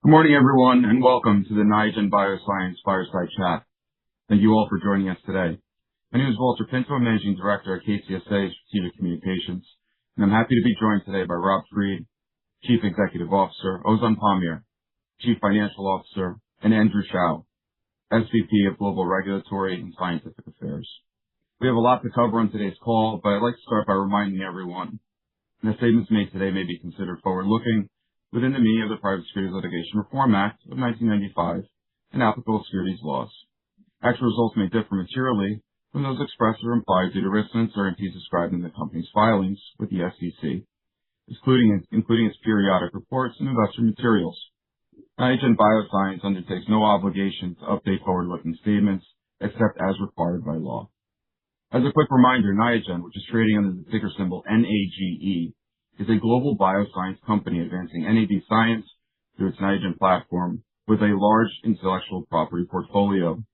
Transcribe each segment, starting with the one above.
Good morning, everyone, and welcome to the Niagen Bioscience Fireside Chat. Thank you all for joining us today. My name is Walter Pinto, I'm Managing Director at KCSA Strategic Communications, and I'm happy to be joined today by Rob Fried, Chief Executive Officer, Ozan Pamir, Chief Financial Officer, and Andrew Shao, SVP of Global Regulatory and Scientific Affairs. We have a lot to cover on today's call, but I'd like to start by reminding everyone that statements made today may be considered forward-looking within the meaning of the Private Securities Litigation Reform Act of 1995 and applicable securities laws. Actual results may differ materially from those expressed or implied due to risks and uncertainties described in the company's filings with the SEC, including its periodic reports and investor materials. Niagen Bioscience undertakes no obligation to update forward-looking statements except as required by law. As a quick reminder, Niagen, which is trading under the ticker symbol NAGE, is a global bioscience company advancing NAD science through its Niagen platform with a large intellectual property portfolio.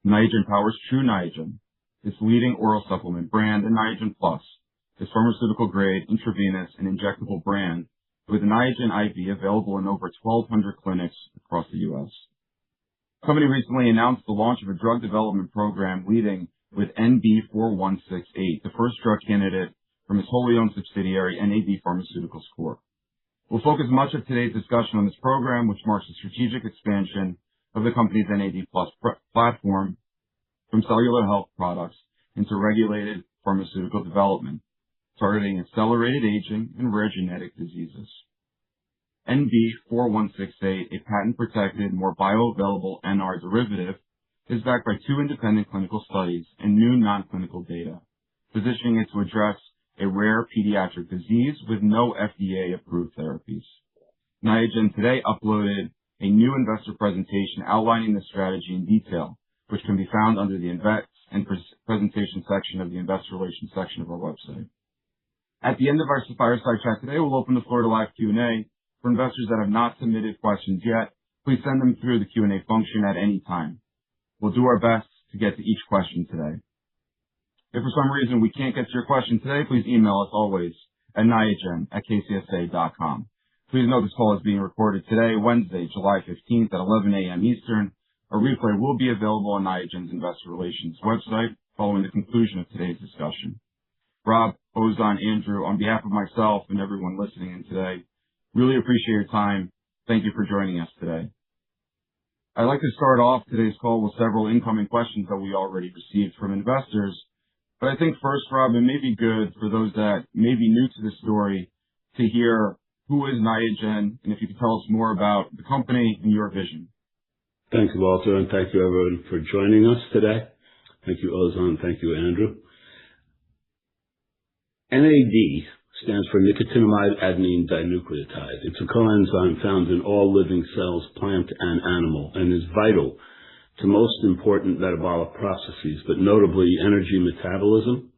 Niagen powers TRU Niagen, its leading oral supplement brand, and Niagen Plus, its pharmaceutical-grade, intravenous, and injectable brand, with Niagen IV available in over 1,200 clinics across the U.S. The company recently announced the launch of a drug development program leading with NB4168, the first drug candidate from its wholly owned subsidiary, NAD Pharmaceuticals Corp. We'll focus much of today's discussion on this program, which marks a strategic expansion of the company's NAD Plus platform from cellular health products into regulated pharmaceutical development, targeting accelerated aging and rare genetic diseases. NB4168, a patent-protected, more bioavailable NR derivative, is backed by 2 independent clinical studies and new non-clinical data, positioning it to address a rare pediatric disease with no FDA-approved therapies. Niagen today uploaded a new investor presentation outlining the strategy in detail, which can be found under the Invest and Presentation section of the Investor Relations section of our website. At the end of our fireside chat today, we'll open the floor to live Q&A. For investors that have not submitted questions yet, please send them through the Q&A function at any time. We'll do our best to get to each question today. If for some reason we can't get to your question today, please email us always at niagen@kcsa.com. Please note this call is being recorded today, Wednesday, July 15th at 11 a.m. Eastern. A replay will be available on Niagen's Investor Relations website following the conclusion of today's discussion. Rob, Ozan, Andrew, on behalf of myself and everyone listening in today, really appreciate your time. Thank you for joining us today. I'd like to start off today's call with several incoming questions that we already received from investors. But I think first, Rob, it may be good for those that may be new to the story to hear who is Niagen, and if you could tell us more about the company and your vision. Thank you, Walter, and thank you, everyone, for joining us today. Thank you, Ozan. Thank you, Andrew. NAD stands for nicotinamide adenine dinucleotide. It's a coenzyme found in all living cells, plant and animal, and is vital to most important metabolic processes, but notably energy metabolism.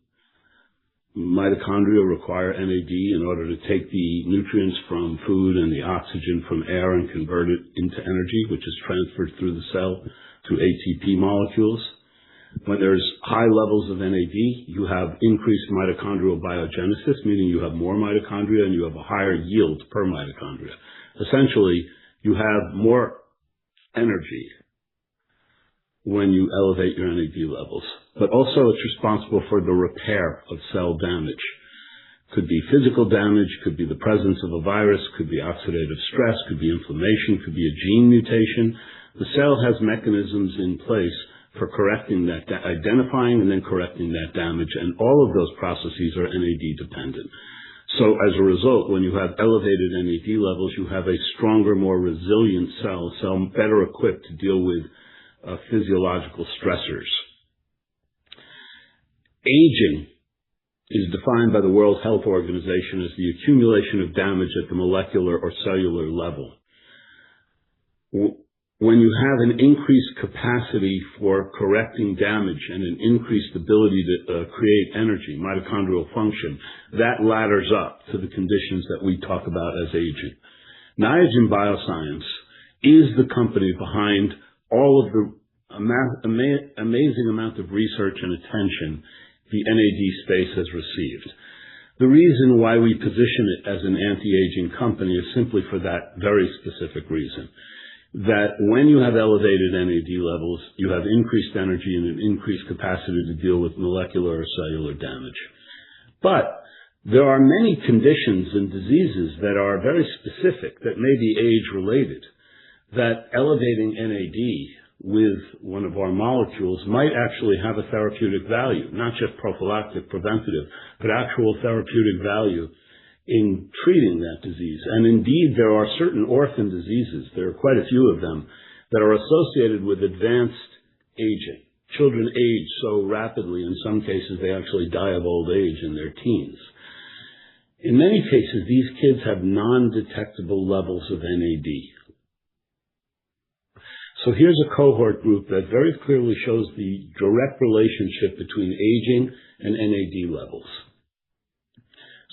Mitochondria require NAD in order to take the nutrients from food and the oxygen from air and convert it into energy, which is transferred through the cell to ATP molecules. When there's high levels of NAD, you have increased mitochondrial biogenesis, meaning you have more mitochondria and you have a higher yield per mitochondria. Essentially, you have more energy when you elevate your NAD levels. But also it's responsible for the repair of cell damage. Could be physical damage, could be the presence of a virus, could be oxidative stress, could be inflammation, could be a gene mutation. The cell has mechanisms in place for correcting that, identifying and then correcting that damage, and all of those processes are NAD dependent. So as a result, when you have elevated NAD levels, you have a stronger, more resilient cell better equipped to deal with physiological stressors. Aging is defined by the World Health Organization as the accumulation of damage at the molecular or cellular level. When you have an increased capacity for correcting damage and an increased ability to create energy, mitochondrial function, that ladders up to the conditions that we talk about as aging. Niagen Bioscience is the company behind all of the amazing amount of research and attention the NAD space has received. The reason why we position it as an anti-aging company is simply for that very specific reason, that when you have elevated NAD levels, you have increased energy and an increased capacity to deal with molecular or cellular damage. But there are many conditions and diseases that are very specific, that may be age-related, that elevating NAD with one of our molecules might actually have a therapeutic value, not just prophylactic, preventative, but actual therapeutic value in treating that disease. And indeed, there are certain orphan diseases, there are quite a few of them, that are associated with advanced aging. Children age so rapidly, in some cases they actually die of old age in their teens. In many cases, these kids have non-detectable levels of NAD. So here's a cohort group that very clearly shows the direct relationship between aging and NAD levels.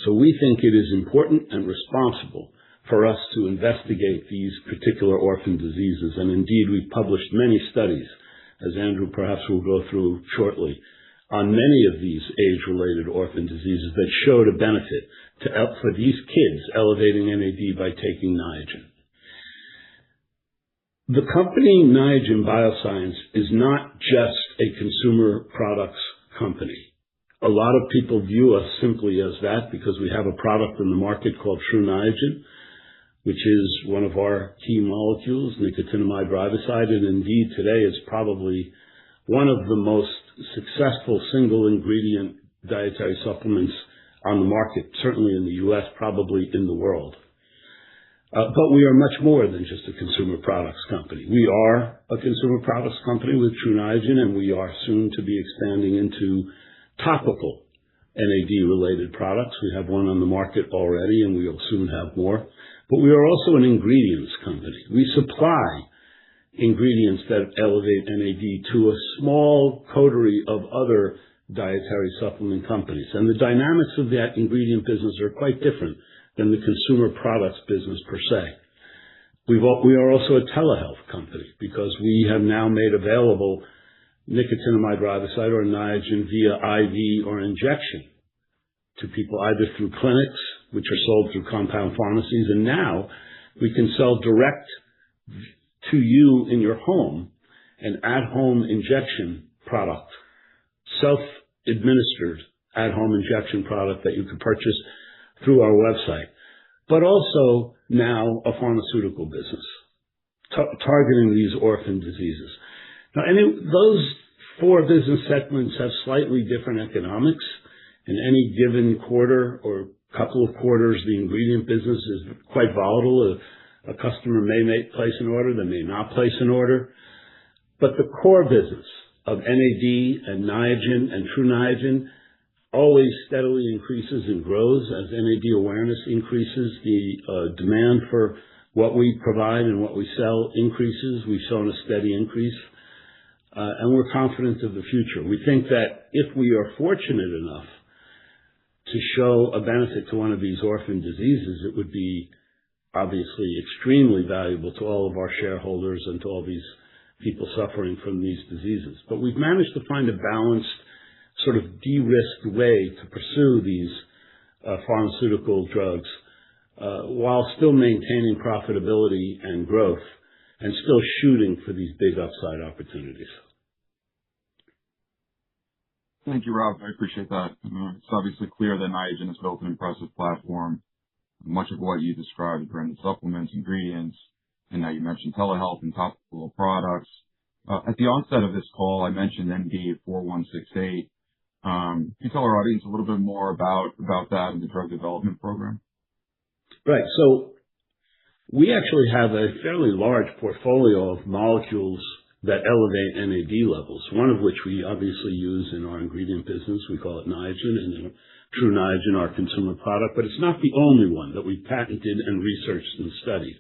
So we think it is important and responsible for us to investigate these particular orphan diseases. And indeed, we've published many studies, as Andrew perhaps will go through shortly, on many of these age-related orphan diseases that showed a benefit for these kids elevating NAD by taking Niagen. The company Niagen Bioscience is not just a consumer products company. A lot of people view us simply as that because we have a product in the market called TRU Niagen, which is one of our key molecules, nicotinamide riboside, and indeed today is probably one of the most successful single ingredient dietary supplements on the market, certainly in the U.S., probably in the world. But we are much more than just a consumer products company. We are a consumer products company with TRU Niagen, and we are soon to be expanding into topical NAD-related products. We have one on the market already, and we will soon have more. But we are also an ingredients company. We supply ingredients that elevate NAD to a small coterie of other dietary supplement companies. And the dynamics of that ingredient business are quite different than the consumer products business per se. We are also a telehealth company because we have now made available nicotinamide riboside or Niagen via IV or injection to people either through clinics, which are sold through compound pharmacies, and now we can sell direct to you in your home an at-home injection product, self-administered at-home injection product that you can purchase through our website, but also now a pharmaceutical business targeting these orphan diseases. Now, those four business segments have slightly different economics. In any given quarter or couple of quarters, the ingredient business is quite volatile. A customer may place an order, they may not place an order. But the core business of NAD and Niagen and TRU Niagen always steadily increases and grows as NAD awareness increases. The demand for what we provide and what we sell increases. We've shown a steady increase, and we're confident of the future. We think that if we are fortunate enough to show a benefit to one of these orphan diseases, it would be obviously extremely valuable to all of our shareholders and to all these people suffering from these diseases. But we've managed to find a balanced, sort of de-risked way to pursue these pharmaceutical drugs while still maintaining profitability and growth and still shooting for these big upside opportunities. Thank you, Rob. I appreciate that. It's obviously clear that Niagen has built an impressive platform. Much of what you described, branded supplements, ingredients, and now you mentioned telehealth and topical products. At the onset of this call, I mentioned NB 4168. Can you tell our audience a little bit more about that and the drug development program? Right. So we actually have a fairly large portfolio of molecules that elevate NAD levels, one of which we obviously use in our ingredient business. We call it Niagen, and TRU Niagen, our consumer product, but it's not the only one that we patented and researched and studied.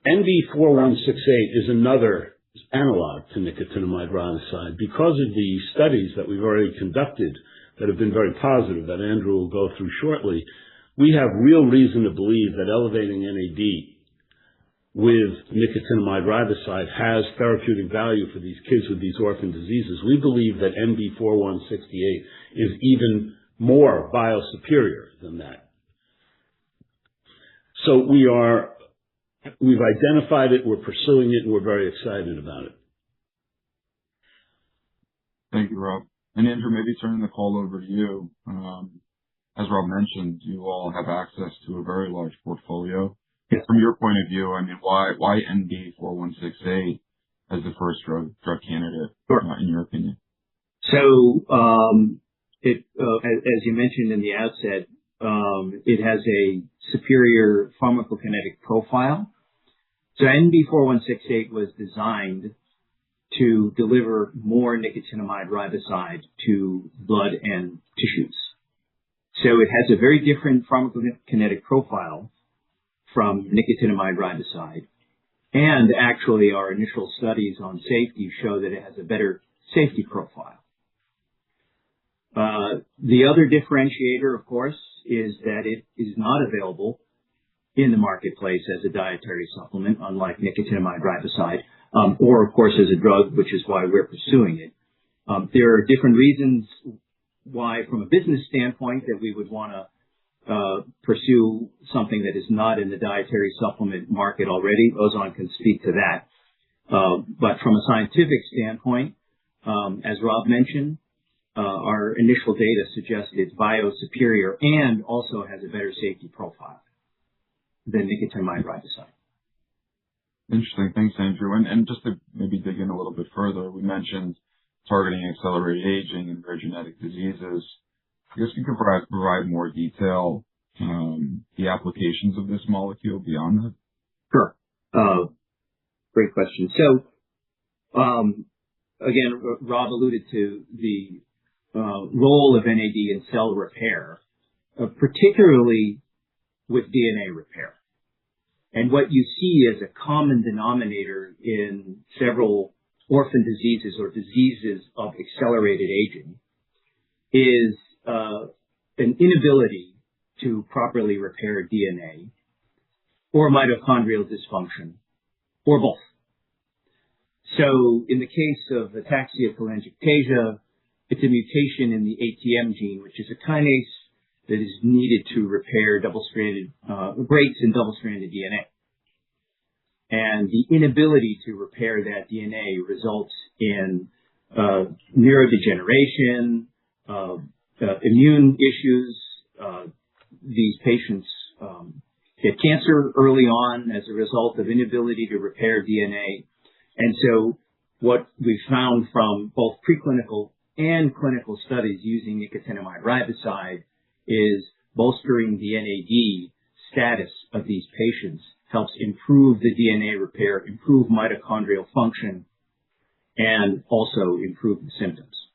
NB 4168 is another analog to nicotinamide riboside because of the studies that we've already conducted that have been very positive, that Andrew will go through shortly. We have real reason to believe that elevating NAD with nicotinamide riboside has therapeutic value for these kids with these orphan diseases. We believe that NB 4168 is even more biosuperior than that. So we've identified it, we're pursuing it, and we're very excited about it. Thank you, Rob. And Andrew, maybe turning the call over to you. As Rob mentioned, you all have access to a very large portfolio. Yes. From your point of view, I mean, why NB4168 as the first drug candidate, Sure. In your opinion? So, as you mentioned in the outset, it has a superior pharmacokinetic profile. So NB4168 was designed to deliver more nicotinamide riboside to blood and tissues. So it has a very different pharmacokinetic profile from nicotinamide riboside. And actually our initial studies on safety show that it has a better safety profile. The other differentiator, of course, is that it is not available in the marketplace as a dietary supplement, unlike nicotinamide riboside, or of course as a drug, which is why we're pursuing it. There are different reasons why, from a business standpoint, that we would want to pursue something that is not in the dietary supplement market already. Ozan can speak to that. But from a scientific standpoint, as Rob mentioned, our initial data suggests it's biosuperior and also has a better safety profile than nicotinamide riboside. Interesting. Thanks, Andrew. And just to maybe dig in a little bit further, we mentioned targeting accelerated aging and rare genetic diseases. I guess you could provide more detail, the applications of this molecule beyond that? Sure. Great question. So, again, Rob alluded to the role of NAD in cell repair, particularly with DNA repair. And what you see as a common denominator in several orphan diseases or diseases of accelerated aging is an inability to properly repair DNA or mitochondrial dysfunction or both. So in the case of ataxia telangiectasia, it's a mutation in the ATM gene, which is a kinase that is needed to repair double-stranded breaks in double-stranded DNA. And the inability to repair that DNA results in neurodegeneration, immune issues. These patients get cancer early on as a result of inability to repair DNA. And so what we found from both preclinical and clinical studies using nicotinamide riboside is bolstering the NAD status of these patients helps improve the DNA repair, improve mitochondrial function, and also improve the symptoms.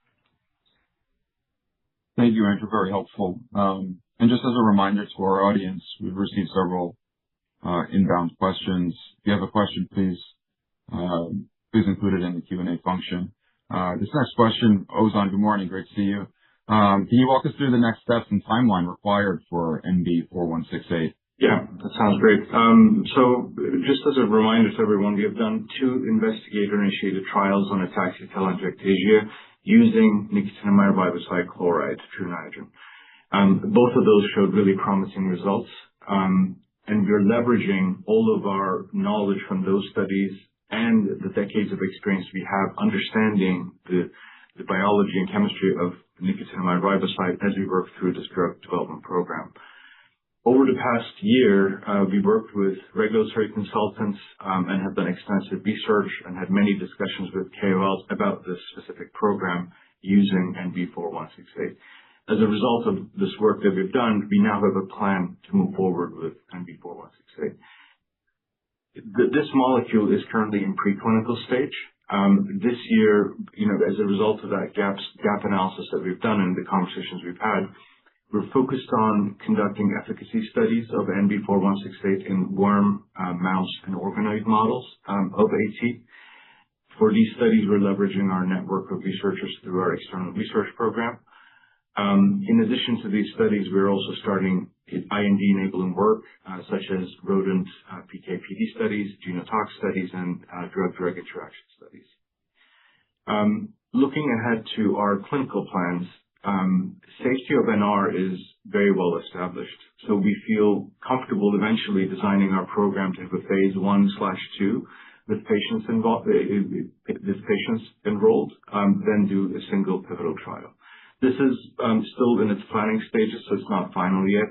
Thank you, Andrew. Very helpful. And just as a reminder to our audience, we've received several inbound questions. If you have a question, please include it in the Q&A function. This next question, Ozan, good morning. Great to see you. Can you walk us through the next steps and timeline required for NB4168? Yeah, that sounds great. So just as a reminder to everyone, we have done 2 investigator-initiated trials on ataxia telangiectasia using nicotinamide riboside chloride, TRU Niagen. Both of those showed really promising results, and we're leveraging all of our knowledge from those studies and the decades of experience we have understanding the biology and chemistry of nicotinamide riboside as we work through this drug development program. Over the past year, we worked with regulatory consultants and have done extensive research and had many discussions with KOLs about this specific program using NB4168. As a result of this work that we've done, we now have a plan to move forward with NB4168. This molecule is currently in preclinical stage. This year, as a result of that gap analysis that we've done and the conversations we've had, we're focused on conducting efficacy studies of NB4168 in worm, mouse, and organoid models of AT. For these studies, we're leveraging our network of researchers through our external research program. In addition to these studies, we're also starting IND-enabling work, such as rodent PK/PD studies, genotox studies, and drug-drug interaction studies. Looking ahead to our clinical plans, safety of NR is very well established. So we feel comfortable eventually designing our program to have a phase 1/2 with patients involved, with patients enrolled, then do a single pivotal trial. This is still in its planning stages, so it's not final yet.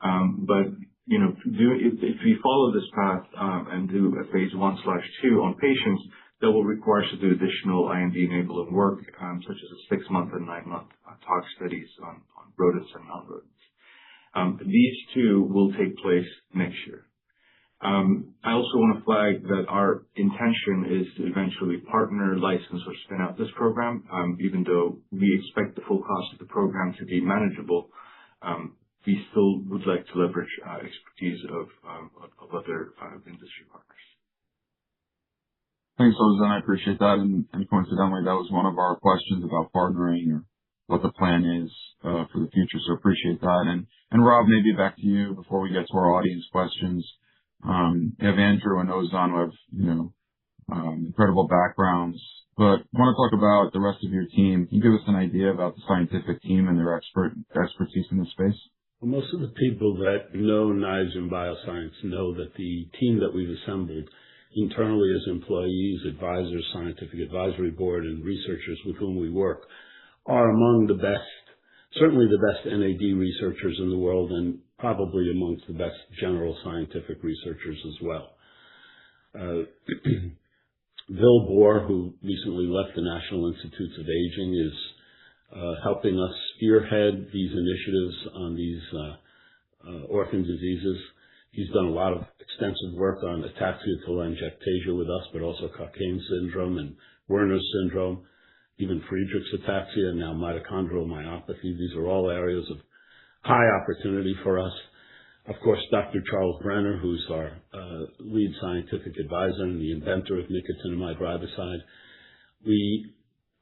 But if we follow this path and do a phase 1/2 on patients, that will require us to do additional IND-enabling work, such as a 6-month and 9-month tox studies on rodents and non-rodents. These two will take place next year. I also want to flag that our intention is to eventually partner, license, or spin out this program. Even though we expect the full cost of the program to be manageable, we still would like to leverage expertise of other industry partners. Thanks, Ozan. I appreciate that. And coincidentally, that was one of our questions about partnering or what the plan is for the future. So appreciate that. And Rob, maybe back to you before we get to our audience questions. You have Andrew and Ozan who have incredible backgrounds, but I want to talk about the rest of your team. Can you give us an idea about the scientific team and their expertise in this space? Well, most of the people that know Niagen Bioscience know that the team that we've assembled internally as employees, advisors, scientific advisory board, and researchers with whom we work are among the best, certainly the best NAD researchers in the world, and probably amongst the best general scientific researchers as well. Bill Bohr, who recently left the National Institutes of Aging, is helping us spearhead these initiatives on these orphan diseases. He's done a lot of extensive work on ataxia-telangiectasia with us, but also Cockayne syndrome and Werner's syndrome, even Friedreich's ataxia, and now mitochondrial myopathy. These are all areas of high opportunity for us. Of course, Dr. Charles Brenner, who's our lead scientific advisor and the inventor of nicotinamide riboside. We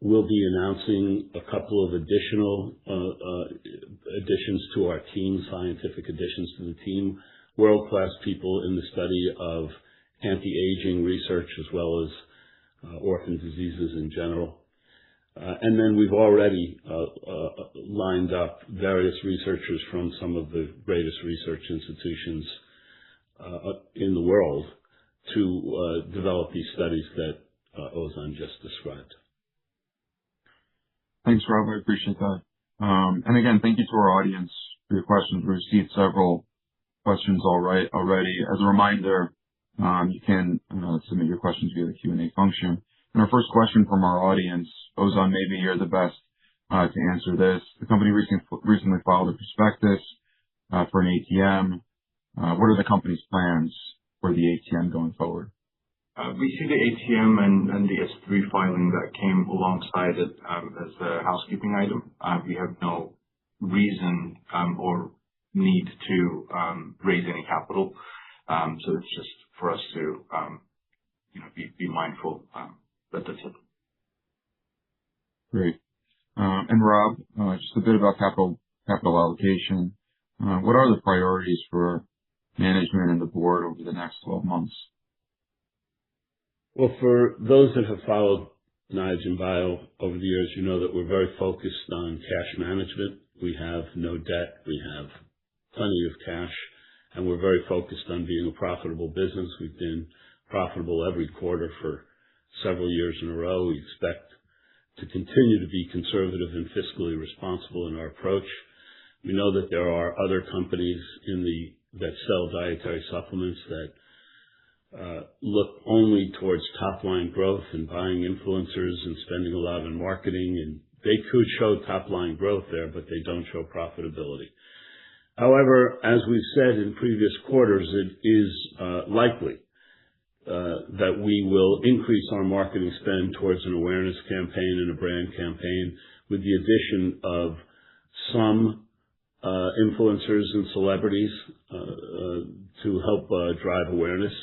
will be announcing a couple of additional additions to our team, scientific additions to the team, world-class people in the study of anti-aging research as well as orphan diseases in general. And then we've already lined up various researchers from some of the greatest research institutions in the world to develop these studies that Ozan just described. Thanks, Rob. I appreciate that. And again, thank you to our audience for your questions. We received several questions already. As a reminder, you can submit your questions via the Q&A function. And our first question from our audience, Ozan, maybe you're the best to answer this. The company recently filed a prospectus for an ATM. What are the company's plans for the ATM going forward? We see the ATM and the S3 filing that came alongside it as a housekeeping item. We have no reason or need to raise any capital. So it's just for us to be mindful that that's it. Great. And Rob, just a bit about capital allocation. What are the priorities for management and the board over the next 12 months? Well, for those that have followed Niagen Bio over the years, you know that we're very focused on cash management. We have no debt. We have plenty of cash, and we're very focused on being a profitable business. We've been profitable every quarter for several years in a row. We expect to continue to be conservative and fiscally responsible in our approach. We know that there are other companies that sell dietary supplements that look only towards top-line growth and buying influencers and spending a lot on marketing, and they could show top-line growth there, but they don't show profitability. However, as we've said in previous quarters, it is likely that we will increase our marketing spend towards an awareness campaign and a brand campaign with the addition of some influencers and celebrities to help drive awareness.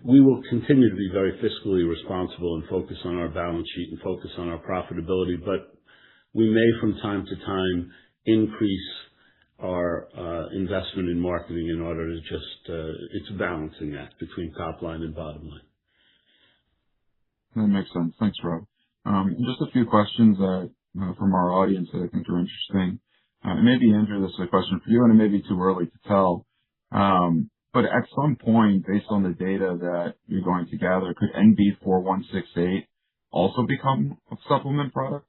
We will continue to be very fiscally responsible and focus on our balance sheet and focus on our profitability, but we may from time to time increase our investment in marketing in order to it's a balancing act between top line and bottom line. That makes sense. Thanks, Rob. Just a few questions that from our audience that I think are interesting. And maybe, Andrew, this is a question for you, and it may be too early to tell. But at some point, based on the data that you're going to gather, could NB4168 also become a supplement product?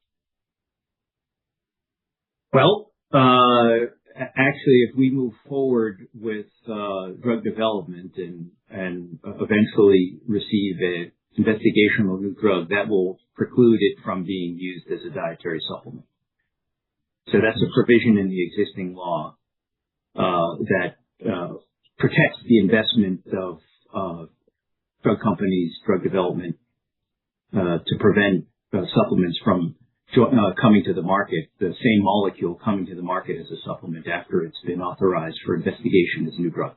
Well, actually, if we move forward with drug development and eventually receive an investigational new drug, that will preclude it from being used as a dietary supplement. So that's a provision in the existing law that protects the investment of drug companies, drug development, to prevent supplements from coming to the market, the same molecule coming to the market as a supplement after it's been authorized for investigation as a new drug.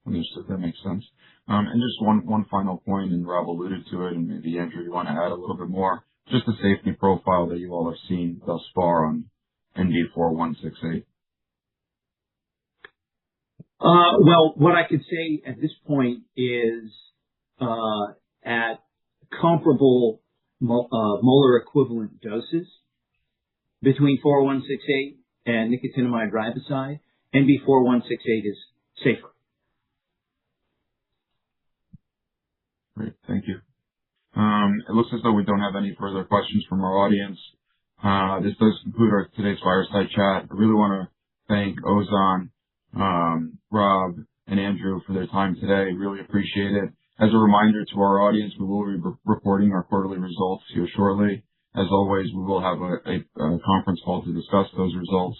Understood. That makes sense. And just one final point, and Rob alluded to it, and maybe Andrew, you want to add a little bit more, just the safety profile that you all have seen thus far on NB4168. Well, what I could say at this point is at comparable molar equivalent doses between 4168 and nicotinamide riboside, NB4168 is safer. Great. Thank you. It looks as though we don't have any further questions from our audience. This does conclude today's fireside chat. I really want to thank Ozan, Rob, and Andrew for their time today. Really appreciate it. As a reminder to our audience, we will be reporting our quarterly results here shortly. As always, we will have a conference call to discuss those results.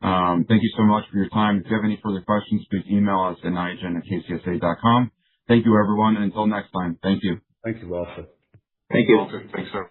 Thank you so much for your time. If you have any further questions, please email us at niagen@kcsa.com. Thank you, everyone, and until next time, thank you. Thank you, Walter. Thank you. Walter, thanks, sir.